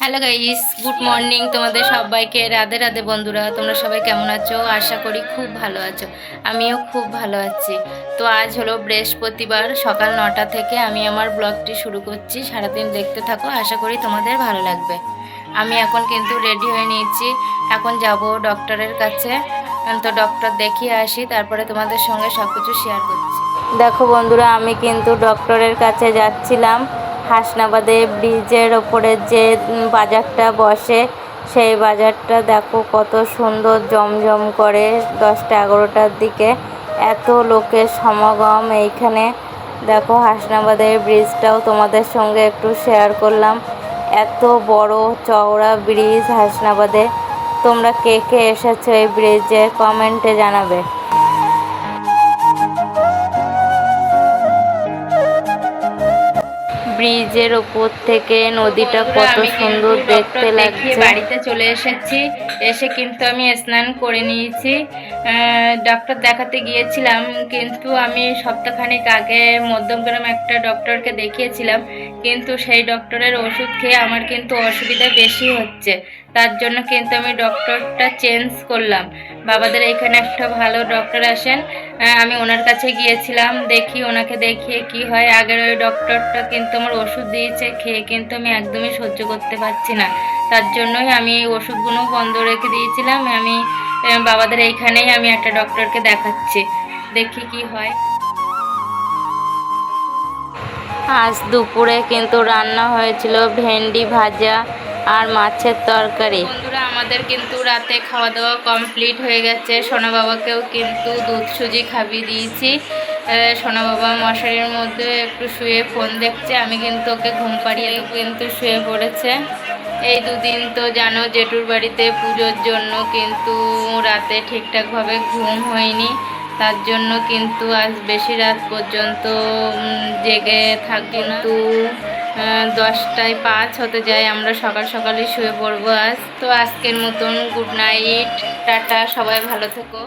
Hello guys, good morning তোমাদের সবাইকে। রাধে রাধে বন্ধুরা, তোমরা সবাই কেমন আছো? আশা করি খুব ভালো আছো। আমিও খুব ভালো আছি। তো আজ হলো বৃহস্পতিবার, সকাল 9টা থেকে আমি আমার ব্লগটি শুরু করছি। সারাদিন দেখতে থাকো, আশা করি তোমাদের ভালো লাগবে। আমি এখন কিন্তু রেডি হয়ে নিয়েছি, এখন যাব ডক্টরের কাছে। তো ডক্টর দেখিয়ে আসি, তারপরে তোমাদের সঙ্গে সব কিছু শেয়ার করছি। দেখো বন্ধুরা, আমি কিন্তু ডক্টরের কাছে যাচ্ছিলাম। হাসনাবাদে ব্রিজের ওপরে যে বাজারটা বসে, সেই বাজারটা দেখো কত সুন্দর জমজম করে। 10টা 11টার দিকে এত লোকের সমাগম এইখানে। দেখো হাসনাবাদের ব্রিজটাও তোমাদের সঙ্গে একটু শেয়ার করলাম। এত বড় চওড়া ব্রিজ হাসনাবাদে। তোমরা কে কে এসেছো এই ব্রিজে কমেন্টে জানাবে। ব্রিজের ওপর থেকে নদীটা কত সুন্দর দেখতে লাগছে। বাড়িতে চলে এসেছি, এসে কিন্তু আমি স্নান করে নিয়েছি। ডক্টর দেখাতে গিয়েছিলাম, কিন্তু আমি সপ্তাহখানেক আগে মধ্যমগ্রাম একটা ডক্টরকে দেখিয়েছিলাম, কিন্তু সেই ডক্টরের ওষুধ খেয়ে আমার কিন্তু অসুবিধা বেশি হচ্ছে। তার জন্য কিন্তু আমি ডক্টরটা চেঞ্জ করলাম। বাবাদের এখানে একটা ভালো ডক্টর আসেন, আমি ওনার কাছে গিয়েছিলাম। দেখি ওনাকে দেখিয়ে কি হয়। আগের ওই ডক্টরটা কিন্তু আমার ওষুধ দিয়েছে, খেয়ে কিন্তু আমি একদমই সহ্য করতে পারছি না। তার জন্যই আমি এই ওষুধগুলো বন্ধ রেখে দিয়েছিলাম। আমি বাবাদের এইখানেই আমি একটা ডক্টরকে দেখাচ্ছি, দেখি কি হয়। আজ দুপুরে কিন্তু রান্না হয়েছিল ভেন্ডি ভাজা আর মাছের তরকারি। বন্ধুরা, আমাদের কিন্তু রাতে খাওয়া দাওয়া কমপ্লিট হয়ে গেছে। সোনা বাবাকেও কিন্তু দুধ সুজি খাইয়ে দিয়েছি। সোনা বাবা মশারির মধ্যে একটু শুয়ে ফোন দেখছে, আমি কিন্তু ওকে ঘুম পাড়িয়ে কিন্তু শুয়ে পড়েছে। এই দুদিন তো জানো জেঠুর বাড়িতে পুজোর জন্য কিন্তু রাতে ঠিকঠাকভাবে ঘুম হয়নি। তার জন্য কিন্তু আজ বেশি রাত পর্যন্ত জেগে থাকি না। কিন্তু 10টায় 5 হতে যায়, আমরা সকাল সকালই শুয়ে পড়বো আজ। তো আজকের মতন গুড নাইট, টাটা, সবাই ভালো থেকো।